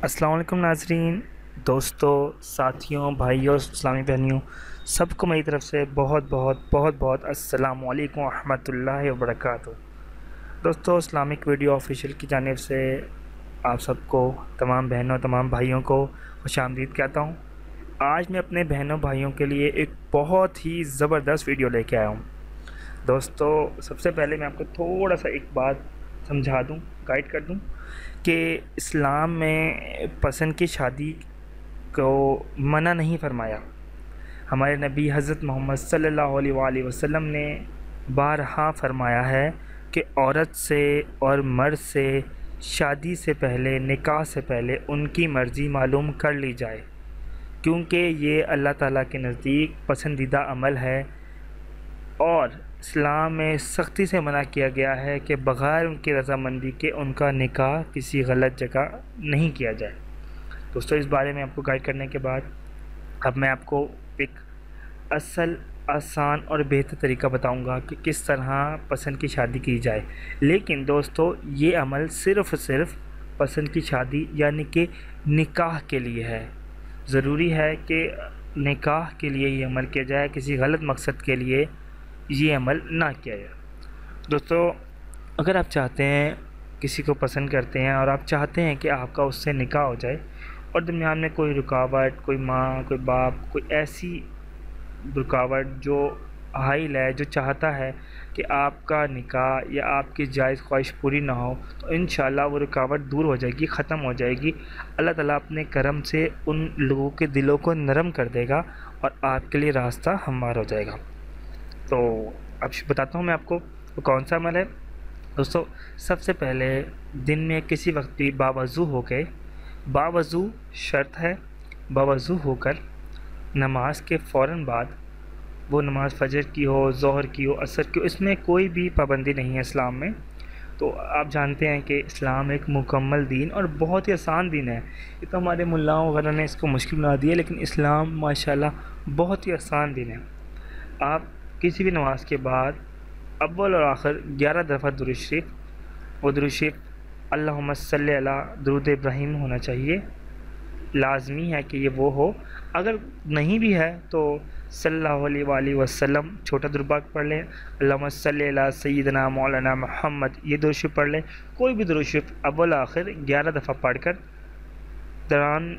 السلام علیکم ناظرین، دوستوں، ساتھیوں، بھائیوں، اسلامی بہنیوں، سب کو میری طرف سے بہت السلام علیکم ورحمۃ اللہ وبرکاتہ۔ دوستوں، اسلامک ویڈیو آفیشیل کی جانب سے آپ سب کو، تمام بہنوں، تمام بھائیوں کو خوش آمدید کہتا ہوں۔ آج میں اپنے بہنوں بھائیوں کے لیے ایک بہت ہی زبردست ویڈیو لے کے آیا ہوں۔ دوستوں، سب سے پہلے میں آپ کو تھوڑا سا ایک بات سمجھا دوں، گائیڈ کر دوں کہ اسلام میں پسند کی شادی کو منع نہیں فرمایا۔ ہمارے نبی حضرت محمد صلی اللہ علیہ وآلہ وسلم نے بارہا فرمایا ہے کہ عورت سے اور مرد سے شادی سے پہلے، نکاح سے پہلے ان کی مرضی معلوم کر لی جائے، کیونکہ یہ اللہ تعالیٰ کے نزدیک پسندیدہ عمل ہے، اور اسلام میں سختی سے منع کیا گیا ہے کہ بغیر ان کی رضامندی کے ان کا نکاح کسی غلط جگہ نہیں کیا جائے۔ دوستو، اس بارے میں آپ کو گائیڈ کرنے کے بعد اب میں آپ کو ایک اصل، آسان اور بہتر طریقہ بتاؤں گا کہ کس طرح پسند کی شادی کی جائے۔ لیکن دوستو، یہ عمل صرف پسند کی شادی یعنی کہ نکاح کے لیے ہے۔ ضروری ہے کہ نکاح کے لیے یہ عمل کیا جائے، کسی غلط مقصد کے لیے یہ عمل نہ کیا جائے۔ دوستو، اگر آپ چاہتے ہیں، کسی کو پسند کرتے ہیں اور آپ چاہتے ہیں کہ آپ کا اس سے نکاح ہو جائے، اور درمیان میں کوئی رکاوٹ، کوئی ماں، کوئی باپ، کوئی ایسی رکاوٹ جو حائل ہے، جو چاہتا ہے کہ آپ کا نکاح یا آپ کی جائز خواہش پوری نہ ہو، تو انشاءاللہ وہ رکاوٹ دور ہو جائے گی، ختم ہو جائے گی۔ اللہ تعالیٰ اپنے کرم سے ان لوگوں کے دلوں کو نرم کر دے گا اور آپ کے لیے راستہ ہموار ہو جائے گا۔ تو اب بتاتا ہوں میں آپ کو وہ کون سا عمل ہے۔ دوستو، سب سے پہلے دن میں کسی وقت بھی باوضو ہو کے، باوضو شرط ہے، باوضو ہو کر نماز کے فوراً بعد، وہ نماز فجر کی ہو، ظہر کی ہو، عصر کی ہو، اس میں کوئی بھی پابندی نہیں ہے اسلام میں۔ تو آپ جانتے ہیں کہ اسلام ایک مکمل دین اور بہت ہی آسان دین ہے۔ یہ تو ہمارے ملاؤں وغیرہ نے اس کو مشکل بنا دیا، لیکن اسلام ماشاءاللہ بہت ہی آسان دین ہے۔ آپ کسی بھی نماز کے بعد اول اور آخر 11 دفعہ درود شریف، وہ درود شریف اللہم صلی علی درود ابراہیم ہونا چاہیے، لازمی ہے کہ یہ وہ ہو۔ اگر نہیں بھی ہے تو صلی اللہ علیہ وآلہ وسلم چھوٹا درود پاک پڑھ لیں، اللہم صلی علی سیدنا مولانا محمد، یہ درود شریف پڑھ لیں۔ کوئی بھی درود شریف اول آخر 11 دفعہ پڑھ کر دوران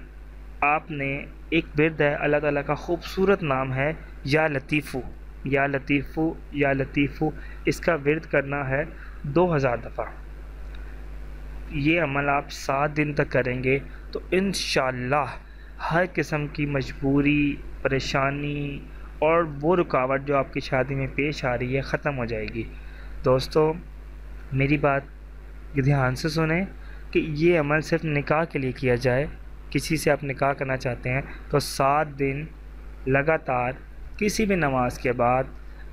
آپ نے ایک ورد ہے، اللہ تعالیٰ کا خوبصورت نام ہے یا لطیفو، یا لطیفو، یا لطیفو، اس کا ورد کرنا ہے 2000 دفعہ۔ یہ عمل آپ 7 دن تک کریں گے تو انشاءاللہ ہر قسم کی مجبوری، پریشانی اور وہ رکاوٹ جو آپ کی شادی میں پیش آ رہی ہے ختم ہو جائے گی۔ دوستو، میری بات دھیان سے سنیں کہ یہ عمل صرف نکاح کے لیے کیا جائے۔ کسی سے آپ نکاح کرنا چاہتے ہیں تو 7 دن لگاتار کسی بھی نماز کے بعد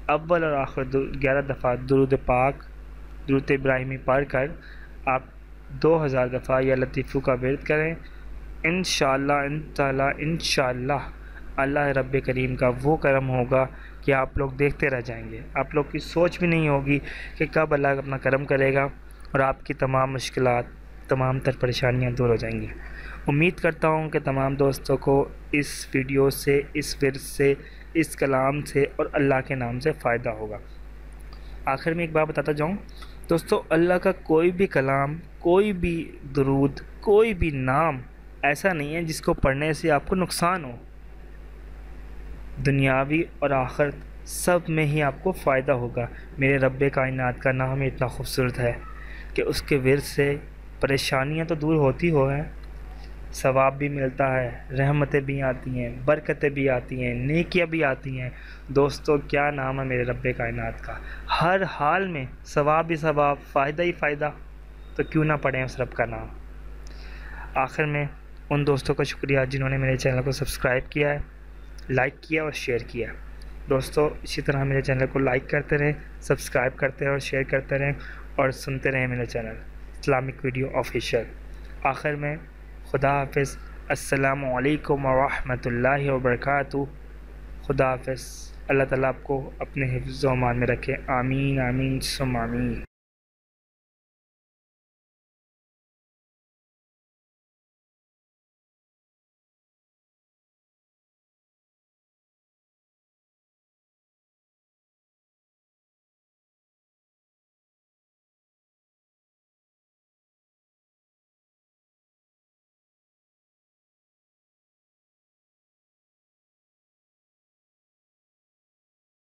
اول اور آخر 11 دفعہ درود پاک، درود ابراہیمی پڑھ کر آپ 2000 دفعہ یا لطیفو کا ورد کریں۔ انشاءاللہ اللہ رب کریم کا وہ کرم ہوگا کہ آپ لوگ دیکھتے رہ جائیں گے۔ آپ لوگ کی سوچ بھی نہیں ہوگی کہ کب اللہ اپنا کرم کرے گا اور آپ کی تمام مشکلات، تمام تر پریشانیاں دور ہو جائیں گی۔ امید کرتا ہوں کہ تمام دوستوں کو اس ویڈیو سے، اس ورد سے، اس کلام سے اور اللہ کے نام سے فائدہ ہوگا۔ آخر میں ایک بات بتاتا جاؤں دوستو، اللہ کا کوئی بھی کلام، کوئی بھی درود، کوئی بھی نام ایسا نہیں ہے جس کو پڑھنے سے آپ کو نقصان ہو۔ دنیاوی اور آخرت سب میں ہی آپ کو فائدہ ہوگا۔ میرے رب کائنات کا نام اتنا خوبصورت ہے کہ اس کے ورد سے پریشانیاں تو دور ہوتی ہو ہیں، ثواب بھی ملتا ہے، رحمتیں بھی آتی ہیں، برکتیں بھی آتی ہیں، نیکیاں بھی آتی ہیں۔ دوستو، کیا نام ہے میرے رب کائنات کا، ہر حال میں ثواب ہی ثواب، فائدہ ہی فائدہ، تو کیوں نہ پڑھیں اس رب کا نام۔ آخر میں ان دوستوں کا شکریہ جنہوں نے میرے چینل کو سبسکرائب کیا ہے، لائک کیا اور شیئر کیا۔ دوستو، اسی طرح میرے چینل کو لائک کرتے رہیں، سبسکرائب کرتے رہیں اور شیئر کرتے رہیں، اور سنتے رہیں میرے چینل اسلامک ویڈیو آفیشیل۔ آخر میں خدا حافظ، السلام علیکم ورحمۃ اللہ وبرکاتہ۔ خدا حافظ، اللہ تعالیٰ آپ کو اپنے حفظ و امان میں رکھے، آمین آمین ثم آمین۔